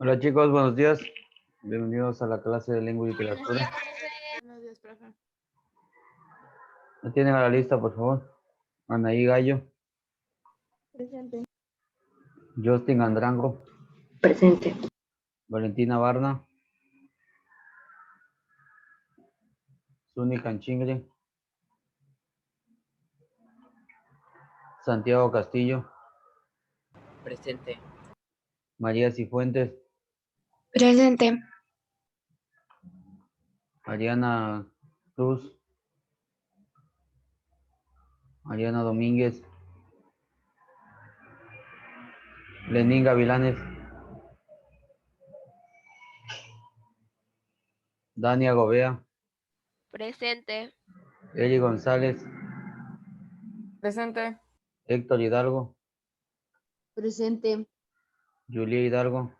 Hola chicos, buenos días. Bienvenidos a la clase de lengua y literatura. Buenos días, profe. ¿Me tienen a la lista, por favor? Anaí Gallo, Presente. Justin Andrango, Presente. Valentina Barna, Zuni Canchingre, Santiago Castillo, Presente. María Cifuentes, Presente. Ariana Cruz, Ariana Domínguez, Lenín Gavilanes, Dania Gobea, Presente. Eli González, Presente. Héctor Hidalgo, Presente. Julia Hidalgo,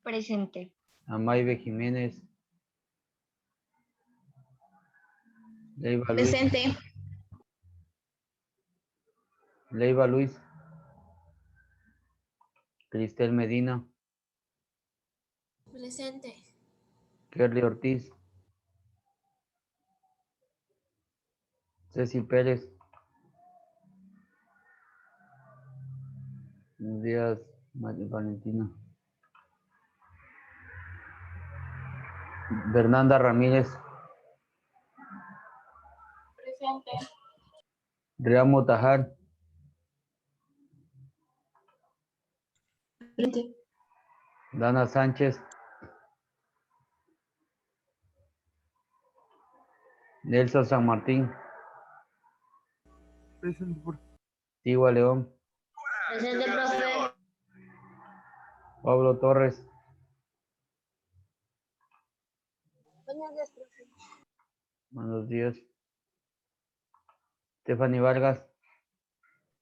Presente. Amaybe Jiménez, Leiva Luis, Presente. Leiva Luis, Cristel Medina, Presente. Kerly Ortiz, Ceci Pérez. Buenos días, Valentina. Fernanda Ramírez, Presente. Riamo Tajar, Presente. Dana Sánchez, Nelson San Martín, Tigua León, Presente, profe. Pablo Torres, Buenos días, profe. buenos días. Stephanie Vargas,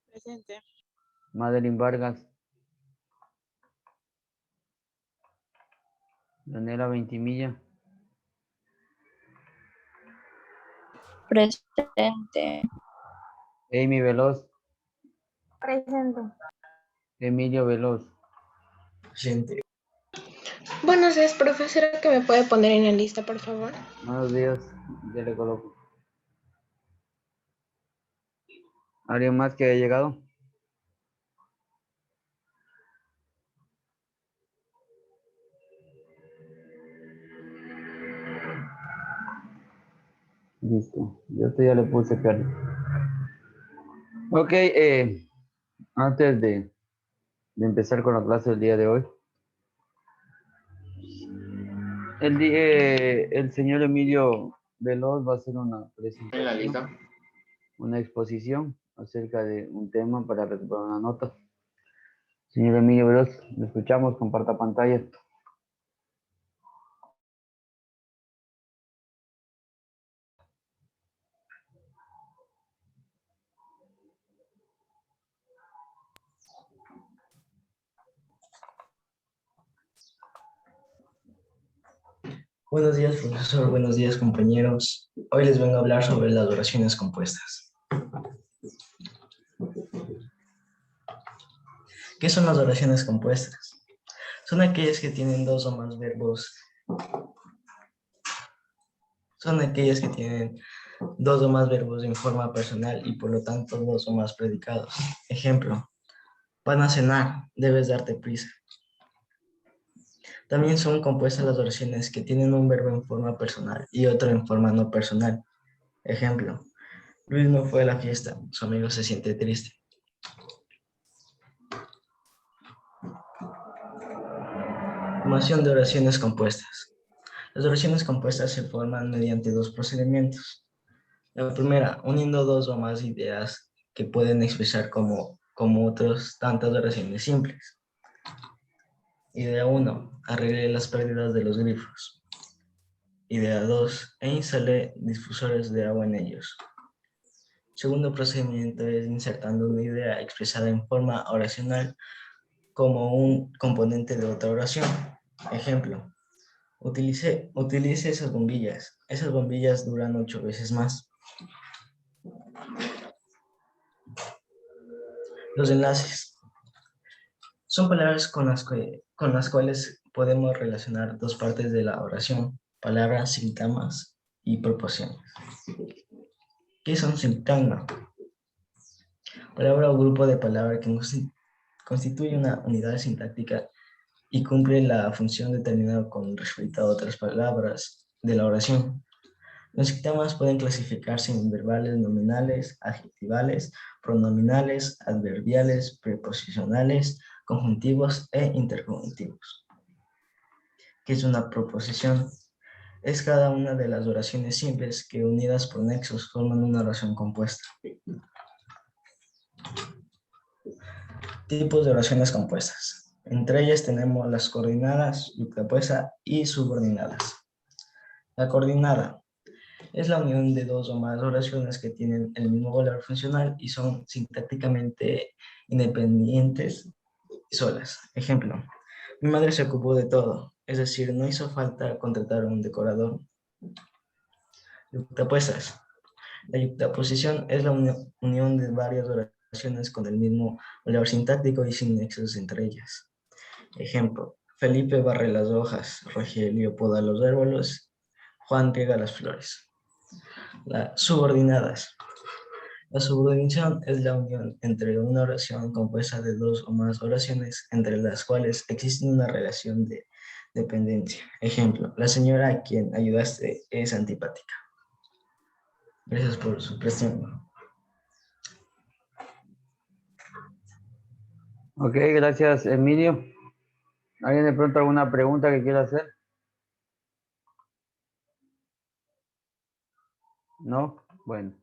Presente. Madeline Vargas, Daniela Ventimilla, Presente. Amy Veloz, Presente. Emilio Veloz. Presente. Buenos días, profesora, que me puede poner en la lista, por favor. Buenos días, ya le coloco. ¿Alguien más que haya llegado? Listo, yo esto ya le puse Carlos. Ok, antes de empezar con la clase del día de hoy, el señor Emilio Veloz va a hacer una presentación, una exposición acerca de un tema para recuperar una nota. Señor Emilio Veloz, lo escuchamos, comparta pantalla. Buenos días, profesor. Buenos días, compañeros. Hoy les vengo a hablar sobre las oraciones compuestas. ¿Qué son las oraciones compuestas? Son aquellas que tienen dos o más verbos. Son aquellas que tienen dos o más verbos en forma personal y por lo tanto dos o más predicados. Ejemplo, van a cenar, debes darte prisa. También son compuestas las oraciones que tienen un verbo en forma personal y otro en forma no personal. Ejemplo, Luis no fue a la fiesta, su amigo se siente triste. Formación de oraciones compuestas. Las oraciones compuestas se forman mediante dos procedimientos. La primera, uniendo dos o más ideas que pueden expresar como otras tantas oraciones simples. Idea 1, arregle las pérdidas de los grifos. Idea 2, e instale difusores de agua en ellos. Segundo procedimiento es insertando una idea expresada en forma oracional como un componente de otra oración. Ejemplo, utilice esas bombillas. Esas bombillas duran 8 veces más. Los enlaces Son palabras con las cuales podemos relacionar dos partes de la oración, palabras, sintagmas y proporciones. ¿Qué son sintagmas? Palabra o grupo de palabras que constituye una unidad sintáctica y cumple la función determinada con respecto a otras palabras de la oración. Los sintagmas pueden clasificarse en verbales, nominales, adjetivales, pronominales, adverbiales, preposicionales, conjuntivos e interconjuntivos. ¿Qué es una proposición? Es cada una de las oraciones simples que unidas por nexos forman una oración compuesta. Tipos de oraciones compuestas. Entre ellas tenemos las coordinadas, yuxtapuesta y subordinadas. La coordinada es la unión de dos o más oraciones que tienen el mismo valor funcional y son sintácticamente independientes y solas. Ejemplo, mi madre se ocupó de todo, es decir, no hizo falta contratar a un decorador. Yuxtapuestas. La yuxtaposición es la unión de varias oraciones con el mismo valor sintáctico y sin nexos entre ellas. Ejemplo, Felipe barre las hojas, Rogelio poda los árboles, Juan riega las flores. Las subordinadas. La subordinación es la unión entre una oración compuesta de dos o más oraciones entre las cuales existe una relación de dependencia. Ejemplo, la señora a quien ayudaste es antipática. Gracias por su presión. Ok, gracias, Emilio. ¿Alguien de pronto alguna pregunta que quiera hacer? ¿No? Bueno.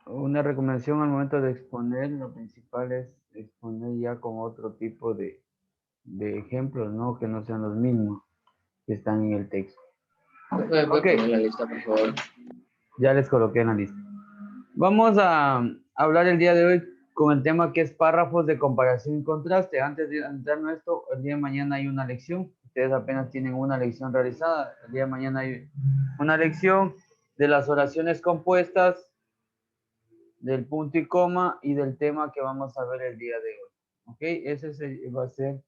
Una recomendación al momento de exponer, lo principal es exponer ya con otro tipo de ejemplos, ¿no? Que no sean los mismos que están en el texto. ¿Me puede poner la lista, por favor? Ya les coloqué en la lista. Vamos a hablar el día de hoy con el tema que es párrafos de comparación y contraste. Antes de entrar en esto, el día de mañana hay una lección. Ustedes apenas tienen una lección realizada. El día de mañana hay una lección de las oraciones compuestas, del punto y coma y del tema que vamos a ver el día de hoy. ¿Ok? Ese va a ser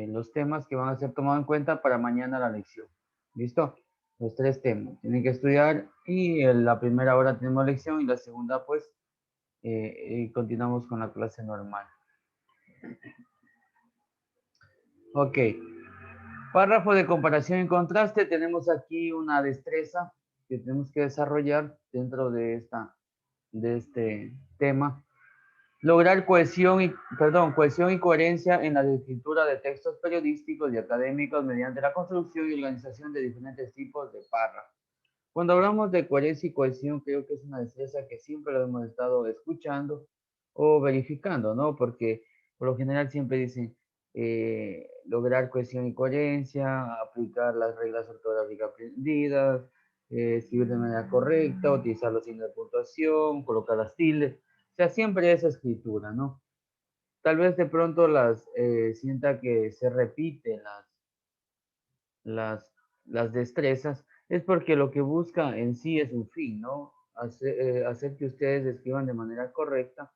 los temas que van a ser tomados en cuenta para mañana la lección. ¿Listo? Los 3 temas. Tienen que estudiar y en la primera hora tenemos lección y la segunda pues continuamos con la clase normal. Ok. Párrafo de comparación y contraste. Tenemos aquí una destreza que tenemos que desarrollar dentro de este tema. Lograr cohesión y coherencia en la escritura de textos periodísticos y académicos mediante la construcción y organización de diferentes tipos de párrafos. Cuando hablamos de coherencia y cohesión, creo que es una destreza que siempre lo hemos estado escuchando o verificando, ¿no? Porque por lo general siempre dicen lograr cohesión y coherencia, aplicar las reglas ortográficas aprendidas, escribir de manera correcta, utilizar los signos de puntuación, colocar las tildes. O sea, siempre esa escritura, ¿no? Tal vez de pronto sienta que se repiten las destrezas, es porque lo que busca en sí es un fin, ¿no? Hacer que ustedes escriban de manera correcta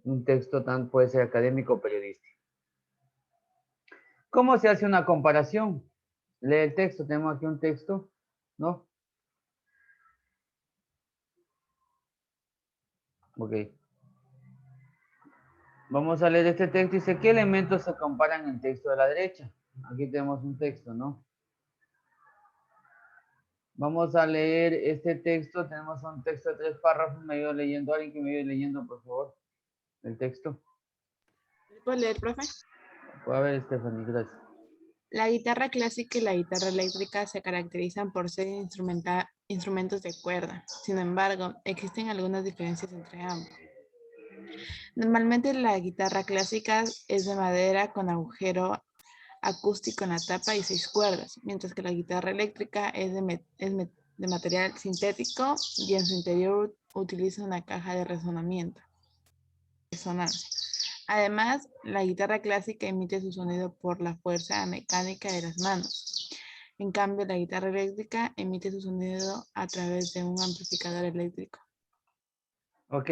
un texto puede ser académico o periodístico. ¿Cómo se hace una comparación? Lee el texto, tenemos aquí un texto, ¿no? Ok. Vamos a leer este texto y dice, ¿qué elementos se comparan en el texto de la derecha? Aquí tenemos un texto, ¿no? Vamos a leer este texto. Tenemos un texto de 3 párrafos. Me ayuda leyendo. Alguien que me ayude leyendo, por favor, el texto. ¿Puedo leer, profe? Puede ver, Stephanie, gracias. La guitarra clásica y la guitarra eléctrica se caracterizan por ser instrumentos de cuerda. Sin embargo, existen algunas diferencias entre ambos. Normalmente la guitarra clásica es de madera con agujero acústico en la tapa y 6 cuerdas, mientras que la guitarra eléctrica es de material sintético y en su interior utiliza una caja de resonancia. Además, la guitarra clásica emite su sonido por la fuerza mecánica de las manos. En cambio, la guitarra eléctrica emite su sonido a través de un amplificador eléctrico. Ok.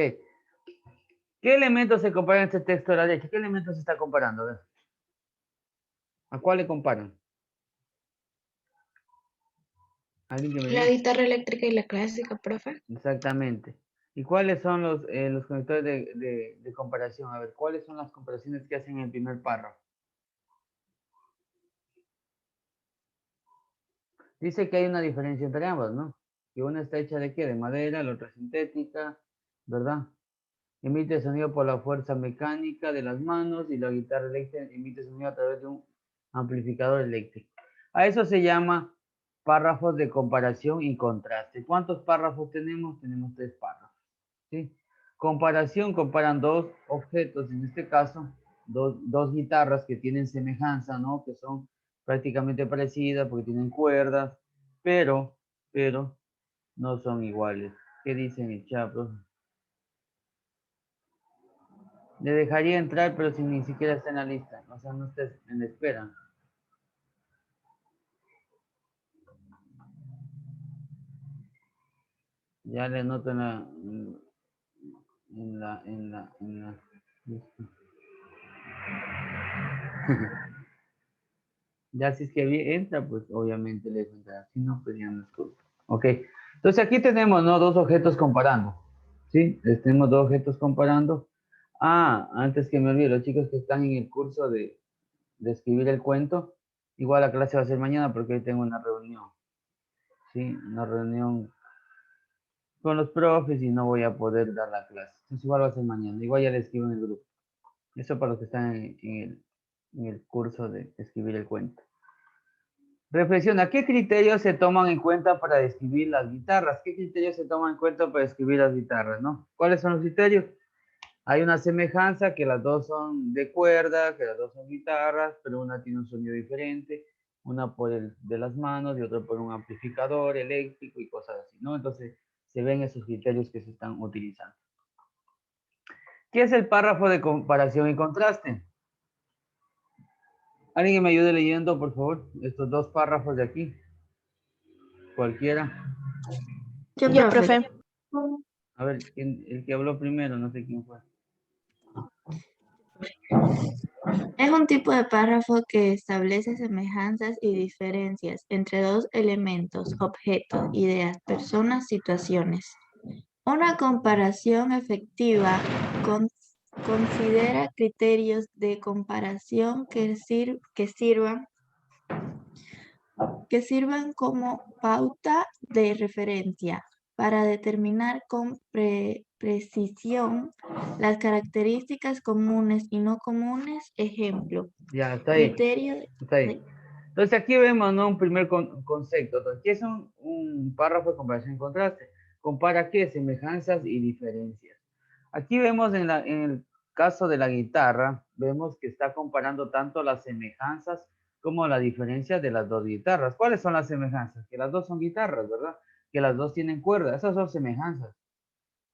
¿Qué elementos se comparan en este texto de la derecha? ¿Qué elementos se está comparando? A ver. ¿A cuál le comparan? ¿Alguien que me La diga? guitarra eléctrica y la clásica, profe. Exactamente. ¿Y cuáles son los conectores de comparación? A ver, ¿cuáles son las comparaciones que hacen en el primer párrafo? Dice que hay una diferencia entre ambas, ¿no? Que una está hecha de qué? De madera, la otra sintética, ¿verdad? Emite sonido por la fuerza mecánica de las manos y la guitarra eléctrica emite sonido a través de un amplificador eléctrico. A eso se llama párrafos de comparación y contraste. ¿Cuántos párrafos tenemos? Tenemos 3 párrafos, ¿sí? Comparación, comparan dos objetos, en este caso, dos guitarras que tienen semejanza, ¿no? Que son prácticamente parecidas porque tienen cuerdas, pero no son iguales. ¿Qué dicen el chat, profe? Le dejaría entrar, pero si ni siquiera está en la lista. O sea, no está en espera. Ya le noto en la lista. Ya si es que entra, pues obviamente le dejo entrar. Si no, pues ya no es culpa. Ok. Entonces aquí tenemos, ¿no? Dos objetos comparando. ¿Sí? Tenemos dos objetos comparando. Ah, antes que me olvide, los chicos que están en el curso de escribir el cuento, igual la clase va a ser mañana porque hoy tengo una reunión. ¿Sí? Una reunión con los profes y no voy a poder dar la clase. Entonces igual va a ser mañana. Igual ya le escribo en el grupo. Eso para los que están en el curso de escribir el cuento. Reflexiona, ¿qué criterios se toman en cuenta para describir las guitarras? ¿Qué criterios se toman en cuenta para describir las guitarras, no? ¿Cuáles son los criterios? Hay una semejanza, que las dos son de cuerda, que las dos son guitarras, pero una tiene un sonido diferente, una por el de las manos y otra por un amplificador eléctrico y cosas así, ¿no? Entonces, se ven esos criterios que se están utilizando. ¿Qué es el párrafo de comparación y contraste? ¿Alguien que me ayude leyendo, por favor, estos dos párrafos de aquí? Cualquiera. Yo, profe. A ver, el que habló primero, no sé quién fue. Es un tipo de párrafo que establece semejanzas y diferencias entre dos elementos, objetos, ideas, personas, situaciones. Una comparación efectiva considera criterios de comparación que sirvan como pauta de referencia para determinar con precisión las características comunes y no comunes. Ejemplo, Ya, está ahí. criterio Está ahí. Entonces aquí vemos, ¿no? Un primer concepto. Entonces, ¿qué es un párrafo de comparación y contraste? ¿Compara qué? Semejanzas y diferencias. Aquí vemos en el caso de la guitarra, vemos que está comparando tanto las semejanzas como la diferencia de las dos guitarras. ¿Cuáles son las semejanzas? Que las dos son guitarras, ¿verdad? Que las dos tienen cuerdas. Esas son semejanzas.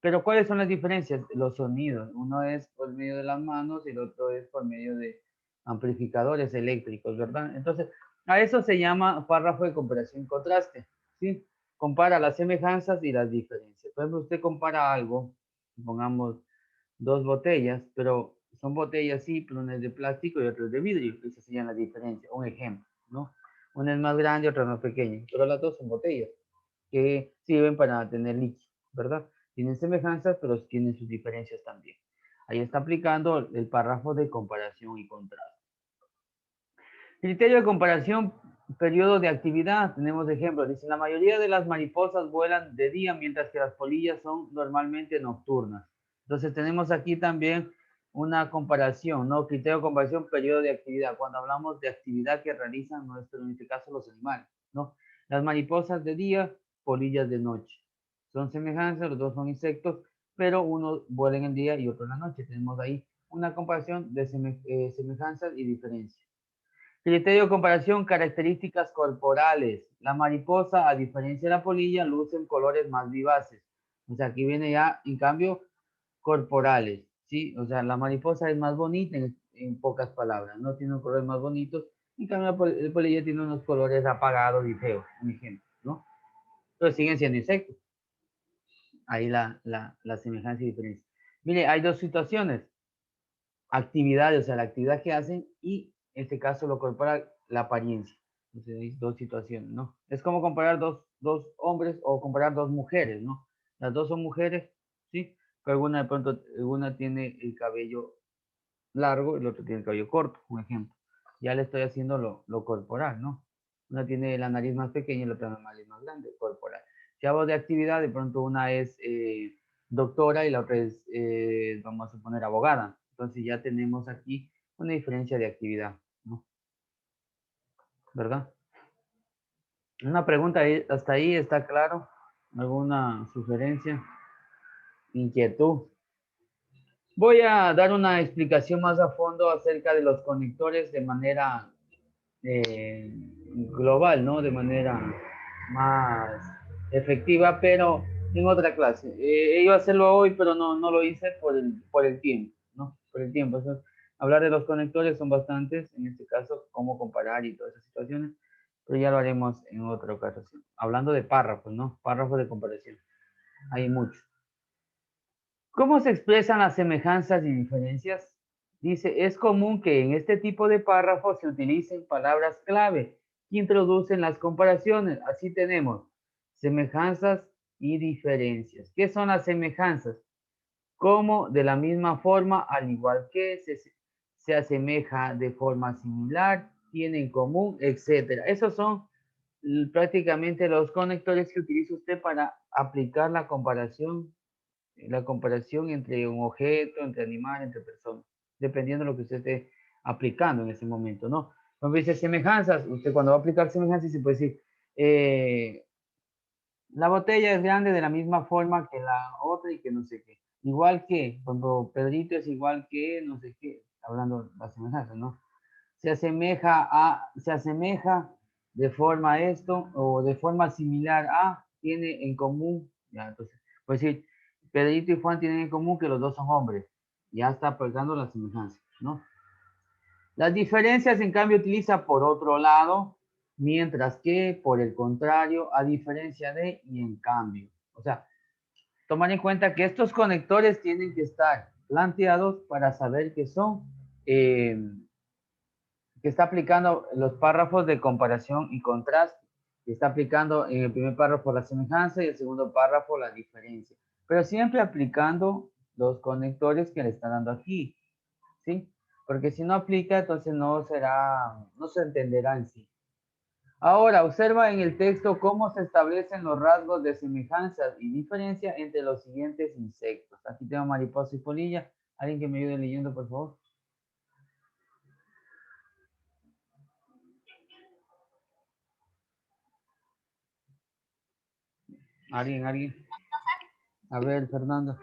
Pero ¿cuáles son las diferencias? Los sonidos. Uno es por medio de las manos y el otro es por medio de amplificadores eléctricos, ¿verdad? Entonces, a eso se llama párrafo de comparación y contraste, ¿sí? Compara las semejanzas y las diferencias. Por ejemplo, usted compara algo, pongamos dos botellas, pero son botellas sí, pero una es de plástico y otra es de vidrio. Esa sería la diferencia, un ejemplo, ¿no? Una es más grande, otra es más pequeña, pero las dos son botellas que sirven para tener líquido, ¿verdad? Tienen semejanzas, pero tienen sus diferencias también. Ahí está aplicando el párrafo de comparación y contraste. Criterio de comparación, periodo de actividad. Tenemos ejemplos. Dice, la mayoría de las mariposas vuelan de día, mientras que las polillas son normalmente nocturnas. Entonces tenemos aquí también una comparación, ¿no? Criterio de comparación, periodo de actividad. Cuando hablamos de actividad que realizan, en este caso, los animales, ¿no? Las mariposas de día, polillas de noche. Son semejanzas, los dos son insectos, pero uno vuela en el día y otro en la noche. Tenemos ahí una comparación de semejanzas y diferencias. Criterio de comparación, características corporales. La mariposa, a diferencia de la polilla, lucen colores más vivaces. O sea, aquí viene ya, en cambio, corporales, ¿sí? O sea, la mariposa es más bonita en pocas palabras, no tiene colores más bonitos. En cambio, la polilla tiene unos colores apagados y feos, un ejemplo, ¿no? Pero siguen siendo insectos. Ahí la semejanza y diferencia. Mire, hay dos situaciones. Actividades, o sea, la actividad que hacen y en este caso lo corporal, la apariencia. Entonces hay dos situaciones, ¿no? Es como comparar dos hombres o comparar dos mujeres, ¿no? Las dos son mujeres, ¿sí? Pero una de pronto, una tiene el cabello largo y el otro tiene el cabello corto, un ejemplo. Ya le estoy haciendo lo corporal, ¿no? Una tiene la nariz más pequeña y la otra la nariz más grande, corporal. Si hablo de actividad, de pronto una es doctora y la otra es, vamos a suponer, abogada. Entonces ya tenemos aquí una diferencia de actividad, ¿no? ¿Verdad? Una pregunta ahí, hasta ahí, ¿está claro? ¿Alguna sugerencia? ¿Inquietud? Voy a dar una explicación más a fondo acerca de los conectores de manera global, ¿no? De manera más efectiva, pero en otra clase. Iba a hacerlo hoy, pero no lo hice por el tiempo, ¿no? Por el tiempo. Entonces, hablar de los conectores son bastantes, en este caso, cómo comparar y todas esas situaciones, pero ya lo haremos en otra ocasión. Hablando de párrafos, ¿no? Párrafos de comparación. Hay muchos. ¿Cómo se expresan las semejanzas y diferencias? Dice, es común que en este tipo de párrafos se utilicen palabras clave que introducen las comparaciones. Así tenemos semejanzas y diferencias. ¿Qué son las semejanzas? Como de la misma forma, al igual que se asemeja de forma similar, tiene en común, etc. Esos son prácticamente los conectores que utiliza usted para aplicar la comparación entre un objeto, entre animal, entre personas, dependiendo de lo que usted esté aplicando en ese momento, ¿no? Cuando dice semejanzas, usted cuando va a aplicar semejanzas se puede decir, la botella es grande de la misma forma que la otra y que no sé qué. Igual que, cuando Pedrito es igual que no sé qué, hablando de la semejanza, ¿no? Se asemeja de forma a esto o de forma similar a, tiene en común, ya, entonces, pues decir, Pedrito y Juan tienen en común que los dos son hombres, ya está aplicando la semejanza, ¿no? Las diferencias, en cambio, utiliza por otro lado, mientras que, por el contrario, a diferencia de y en cambio. O sea, tomar en cuenta que estos conectores tienen que estar planteados para saber que son que está aplicando los párrafos de comparación y contraste, que está aplicando en el primer párrafo la semejanza y el segundo párrafo la diferencia, pero siempre aplicando los conectores que le está dando aquí, ¿sí? Porque si no aplica, entonces no se entenderá en sí. Ahora, observa en el texto cómo se establecen los rasgos de semejanza y diferencia entre los siguientes insectos. Aquí tengo mariposa y polilla. ¿Alguien que me ayude leyendo, por favor? ¿Alguien? A ver, Fernando.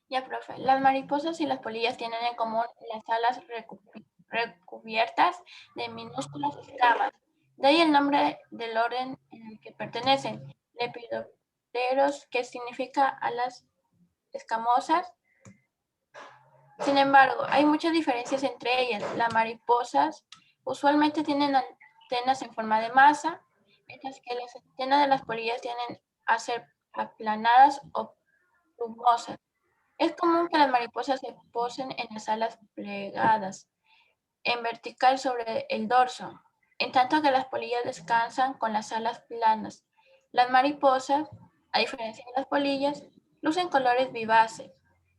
Ya, profe. Las mariposas y las polillas tienen en común las alas recubiertas de minúsculas escamas. De ahí el nombre del orden en el que pertenecen, lepidópteros, que significa alas escamosas. Sin embargo, hay muchas diferencias entre ellas. Las mariposas usualmente tienen antenas en forma de masa, mientras que las antenas de las polillas tienden a ser aplanadas o plumosas. Es común que las mariposas se posen en las alas plegadas, en vertical sobre el dorso, en tanto que las polillas descansan con las alas planas. Las mariposas, a diferencia de las polillas, lucen colores vivaces.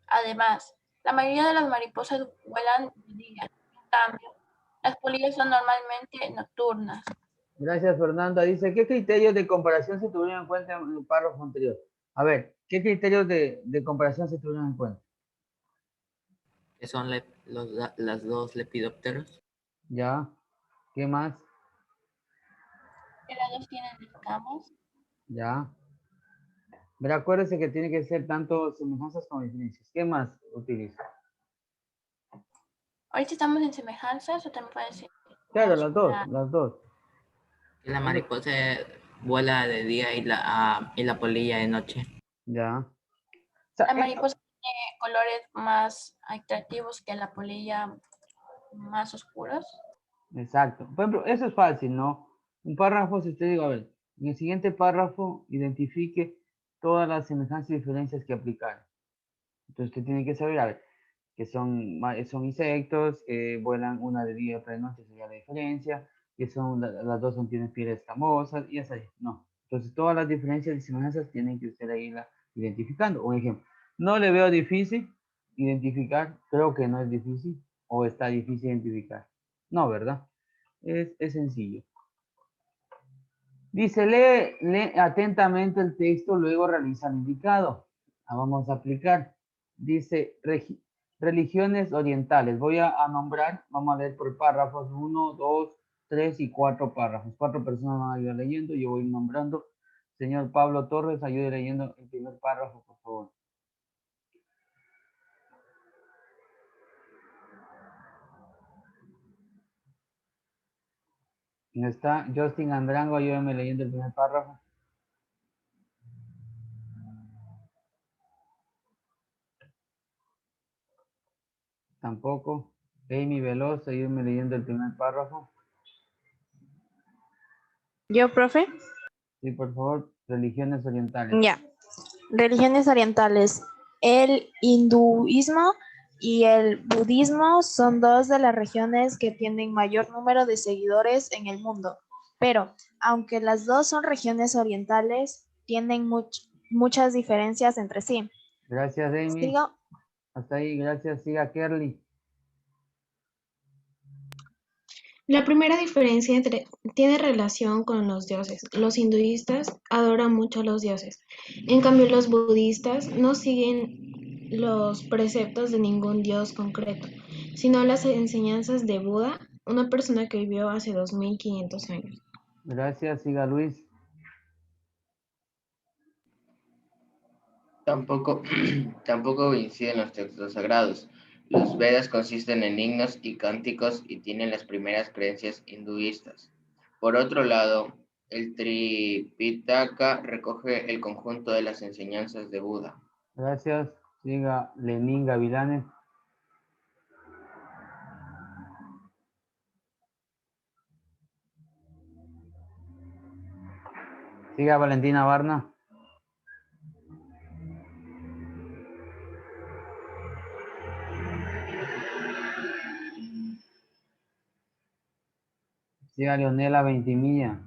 Además, la mayoría de las mariposas vuelan de día. En cambio, las polillas son normalmente nocturnas. Gracias, Fernanda. Dice, ¿qué criterios de comparación se tuvieron en cuenta en el párrafo anterior? A ver, ¿qué criterios de comparación se tuvieron en cuenta? ¿Qué son las dos lepidópteros? ¿Ya? ¿Qué más? Que las dos tienen escamas. ¿Ya? Pero acuérdese que tiene que ser tanto semejanzas como diferencias. ¿Qué más utiliza? Ahorita estamos en semejanzas o también puede ser. Claro, las dos. Que la mariposa vuela de día y la polilla de noche. Ya. O sea, La mariposa tiene colores más atractivos que la polilla, más oscuros. exacto. Por ejemplo, eso es fácil, ¿no? Un párrafo, si usted digo, a ver, en el siguiente párrafo identifique todas las semejanzas y diferencias que aplicar. Entonces usted tiene que saber, a ver, que son insectos, que vuelan una de día y otra de noche, sería la diferencia, que son, las dos tienen pieles escamosas, y así, no. Entonces todas las diferencias y semejanzas tienen que usted irla identificando. Un ejemplo, no le veo difícil identificar, creo que no es difícil, o está difícil identificar. No, ¿verdad? Es sencillo. Dice, lee atentamente el texto, luego realiza el indicado. Vamos a aplicar. Dice, religiones orientales. Voy a nombrar, vamos a leer por párrafos, 1, 2, 3 y 4 párrafos. 4 personas van a ir leyendo, yo voy nombrando. Señor Pablo Torres, ayude leyendo el primer párrafo, por favor. Está Justin Andrango, ayúdame leyendo el primer párrafo. Tampoco. Amy Veloz, ayúdame leyendo el primer párrafo. ¿Yo, profe? Sí, por favor, religiones orientales. Ya. Religiones orientales. El hinduismo y el budismo son dos de las regiones que tienen mayor número de seguidores en el mundo. Pero, aunque las dos son regiones orientales, tienen muchas diferencias entre sí. Gracias, Amy. ¿Sigo? Hasta ahí, gracias. Siga, Kerly. La primera diferencia tiene relación con los dioses. Los hinduistas adoran mucho a los dioses. En cambio, los budistas no siguen los preceptos de ningún dios concreto, sino las enseñanzas de Buda, una persona que vivió hace 2500 años. Gracias, siga, Luis. Tampoco coinciden los textos sagrados. Los Vedas consisten en himnos y cánticos y tienen las primeras creencias hinduistas. Por otro lado, el Tripitaka recoge el conjunto de las enseñanzas de Buda. Gracias. Siga, Lenín Gavilanes. Siga, Valentina Barna. Siga, Leonela Ventimilla.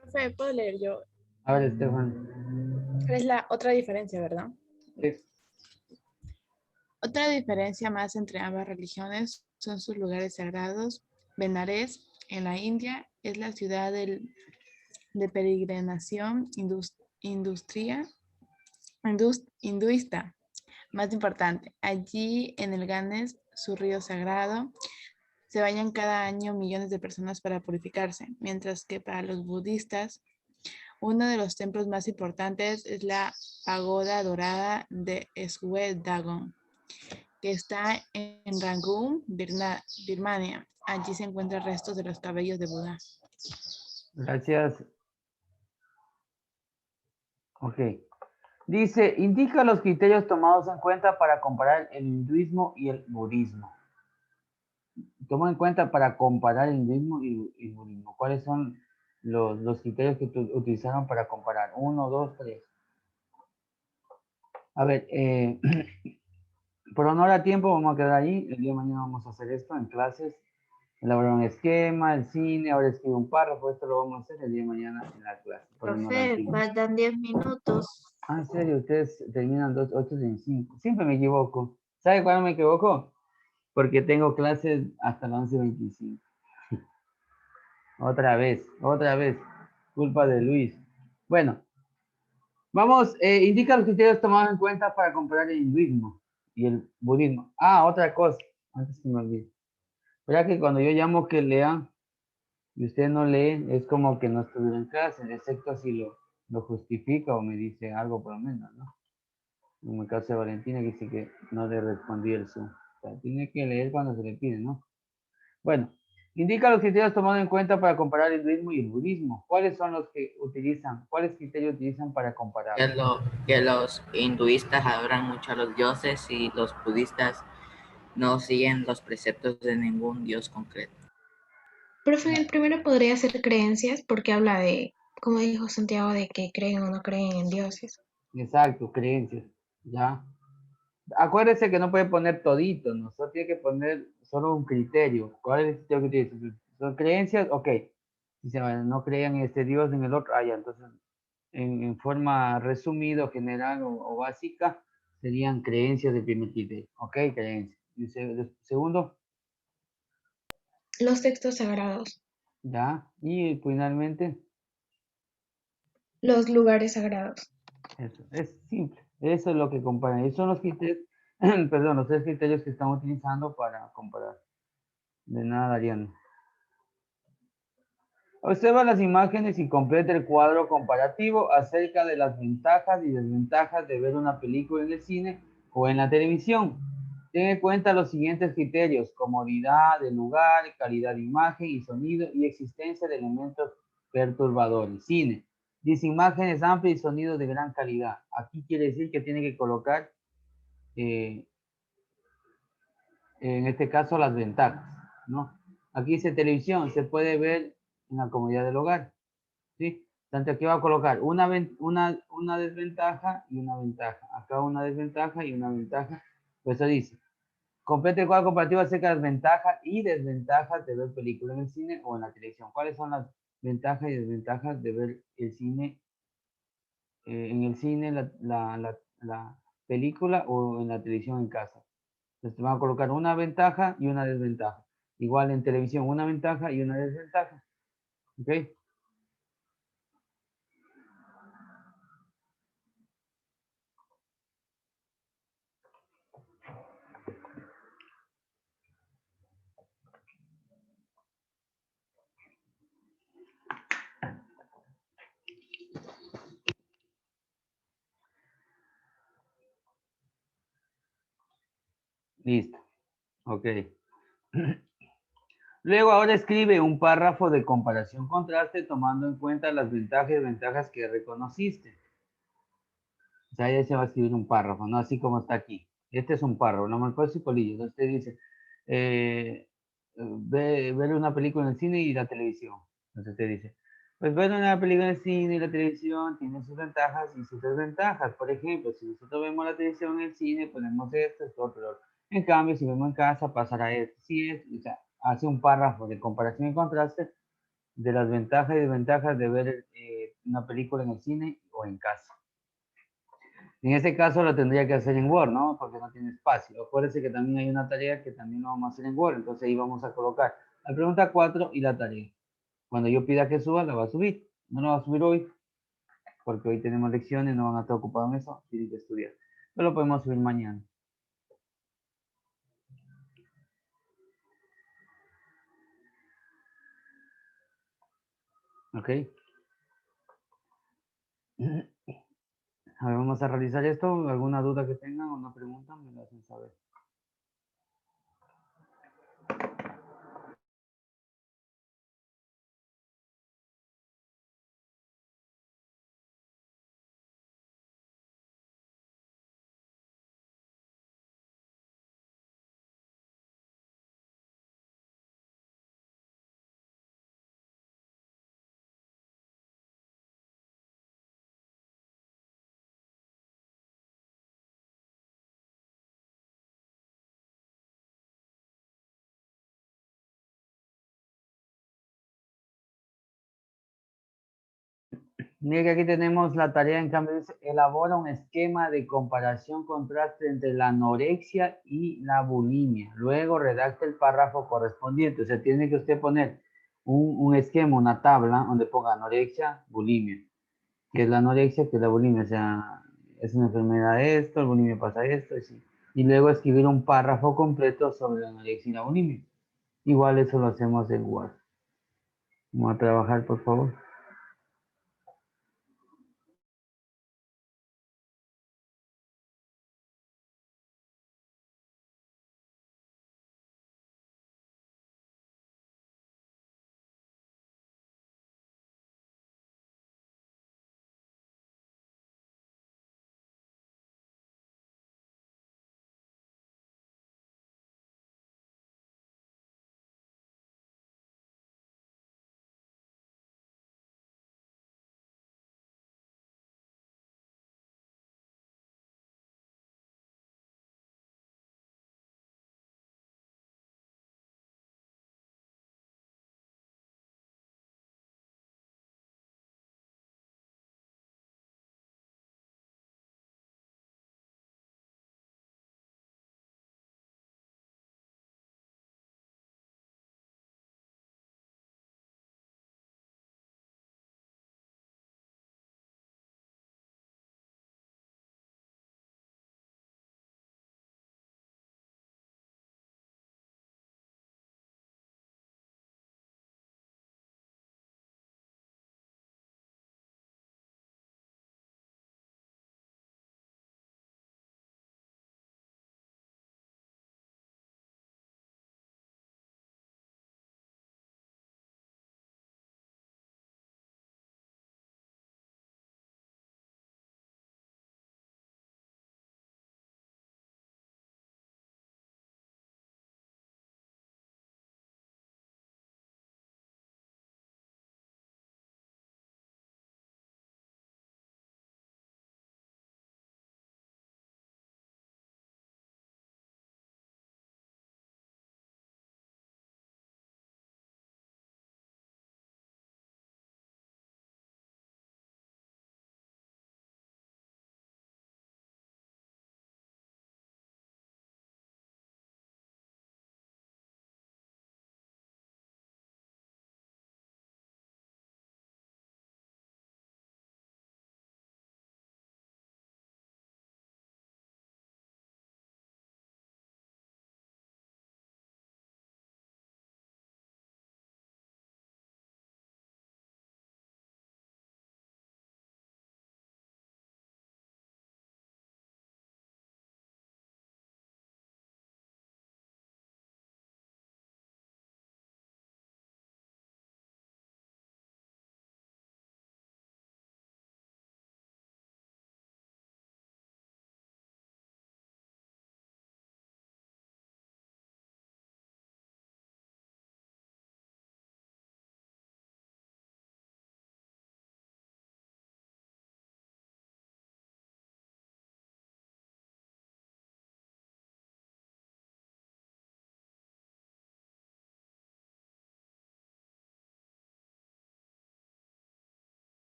Profe, ¿puedo leer yo? A ver, Estefan. Es la otra diferencia, ¿verdad? Sí. Otra diferencia más entre ambas religiones son sus lugares sagrados. Benares, en la India, es la ciudad de peregrinación hinduista más importante. Allí, en el Ganges, su río sagrado, se bañan cada año millones de personas para purificarse, mientras que para los budistas, uno de los templos más importantes es la pagoda dorada de Shwe-Dagon, que está en Rangoon, Birmania. Allí se encuentran restos de los cabellos de Buda. Gracias. Ok. Dice, indica los criterios tomados en cuenta para comparar el hinduismo y el budismo. Toma en cuenta para comparar el hinduismo y el budismo. ¿Cuáles son los criterios que utilizaron para comparar? 1, 2, 3. A ver, por honor a tiempo vamos a quedar ahí. El día de mañana vamos a hacer esto en clases. Elaborar un esquema, el cine, ahora escribo un párrafo. Esto lo vamos a hacer el día de mañana en la clase. Profe, faltan 10 minutos. Ah, ¿en serio? Ustedes terminan 8 en 5. Siempre me equivoco. ¿Sabe cuándo me equivoco? Porque tengo clases hasta las 11:25. Otra vez. Culpa de Luis. Bueno, vamos, indica los criterios tomados en cuenta para comparar el hinduismo y el budismo. Ah, otra cosa, antes que me olvide. Verá que cuando yo llamo que lean y usted no lee, es como que no estuviera en clase, excepto si lo justifica o me dice algo por lo menos, ¿no? En el caso de Valentina, que dice que no le respondí el Zoom. O sea, tiene que leer cuando se le pide, ¿no? Bueno, indica los criterios tomados en cuenta para comparar el hinduismo y el budismo. ¿Cuáles son los que utilizan? ¿Cuáles criterios utilizan para comparar? Que los hinduistas adoran mucho a los dioses y los budistas no siguen los preceptos de ningún dios concreto. Profe, el primero podría ser creencias porque habla de, como dijo Santiago, de que creen o no creen en dioses. Exacto, creencias. ¿Ya? Acuérdese que no puede poner todito, ¿no? Solo tiene que poner solo un criterio. ¿Cuál es el criterio que utiliza? ¿Son creencias? Ok. Dice, bueno, no creían en este Dios, en el otro. Ah, ya, entonces, en forma resumida, general o básica, serían creencias del primer criterio. Ok, creencias. Dice, segundo, Los textos sagrados, ya. Y finalmente, los lugares sagrados. eso. Es simple. Eso es lo que comparan. Esos son los criterios, perdón, los tres criterios que estamos utilizando para comparar. De nada, Ariana. Observa las imágenes y completa el cuadro comparativo acerca de las ventajas y desventajas de ver una película en el cine o en la televisión. Ten en cuenta los siguientes criterios: comodidad del lugar, calidad de imagen y sonido y existencia de elementos perturbadores. Cine. Dice imágenes amplias y sonido de gran calidad. Aquí quiere decir que tiene que colocar, eh, en este caso, las ventajas, ¿no? Aquí dice televisión, se puede ver en la comodidad del hogar. ¿Sí? Tanto aquí va a colocar una desventaja y una ventaja. Acá una desventaja y una ventaja. Pues eso dice, complete el cuadro comparativo acerca de las ventajas y desventajas de ver películas en el cine o en la televisión. ¿Cuáles son las ventajas y desventajas de ver el cine, en el cine, la película o en la televisión en casa? Entonces te van a colocar una ventaja y una desventaja. Igual en televisión, una ventaja y una desventaja. ¿Ok? Listo. Ok. Luego ahora escribe un párrafo de comparación-contraste tomando en cuenta las ventajas y desventajas que reconociste. O sea, ya se va a escribir un párrafo, no así como está aquí. Este es un párrafo, no me puedo colillo. Entonces usted dice, ver una película en el cine y la televisión. Entonces usted dice, pues ver una película en el cine y la televisión tiene sus ventajas y sus desventajas. Por ejemplo, si nosotros vemos la televisión en el cine, ponemos esto, otro. En cambio, si vemos en casa, pasará esto. Si es, o sea, hace un párrafo de comparación y contraste de las ventajas y desventajas de ver, una película en el cine o en casa. En este caso lo tendría que hacer en Word, ¿no? Porque no tiene espacio. Acuérdense que también hay una tarea que también lo vamos a hacer en Word. Entonces ahí vamos a colocar la pregunta 4 y la tarea. Cuando yo pida que suba, la va a subir. No la va a subir hoy, porque hoy tenemos lecciones, no van a estar ocupados en eso, tienen que estudiar. Pero lo podemos subir mañana. ¿Ok? A ver, vamos a realizar esto. ¿Alguna duda que tengan o una pregunta? Me la hacen saber. Mira que aquí tenemos la tarea, en cambio, dice, elabora un esquema de comparación-contraste entre la anorexia y la bulimia. Luego redacta el párrafo correspondiente. O sea, tiene que usted poner un esquema, una tabla, donde ponga anorexia, bulimia. ¿Qué es la anorexia? ¿Qué es la bulimia? O sea, es una enfermedad de esto, el bulimia pasa esto, y, sí. Y luego escribir un párrafo completo sobre la anorexia y la bulimia. Igual eso lo hacemos en Word. Vamos a trabajar, por favor.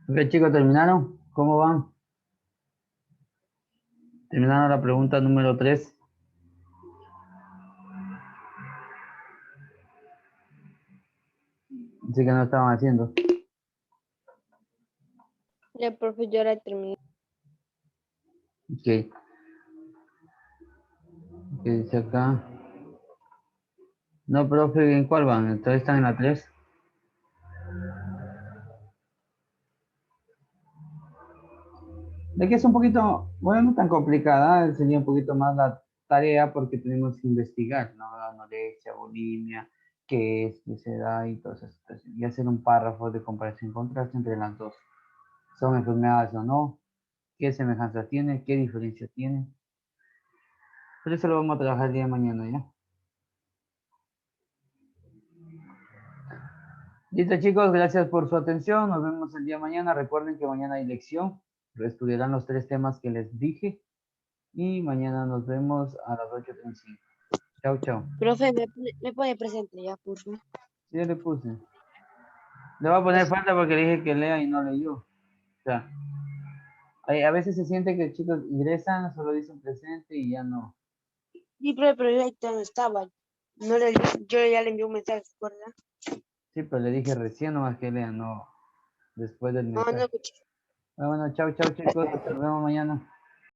Ok, chicos, ¿terminaron? ¿Cómo van? Terminaron la pregunta número 3. Así que no estaban haciendo. Ya, profe, yo la terminé. Ok. ¿Qué dice acá? No, profe, ¿en cuál van? Entonces están en la 3. De que es un poquito, bueno, no tan complicada, sería un poquito más la tarea porque tenemos que investigar, ¿no? La anorexia, bulimia, qué es, qué se da y todas esas situaciones. Y hacer un párrafo de comparación y contraste entre las dos. ¿Son enfermedades o no? ¿Qué semejanza tiene? ¿Qué diferencia tiene? Pero eso lo vamos a trabajar el día de mañana, ¿ya? Listo, chicos, gracias por su atención. Nos vemos el día de mañana. Recuerden que mañana hay lección. Estudiarán los 3 temas que les dije. Y mañana nos vemos a las 8:35. Chao, chao. Profe, me pone presente ya, por favor. Sí, ya le puse. Le voy a poner falta porque le dije que lea y no leyó. O sea, a veces se siente que chicos ingresan, solo dicen presente y ya no. Sí, profe, pero yo ahí no estaba. No le, yo ya le envié un mensaje, ¿se acuerda? Sí, pero le dije recién nomás que lean, no después del No, no mensaje. escuché. Bueno, chao, chao, chicos. Nos vemos mañana.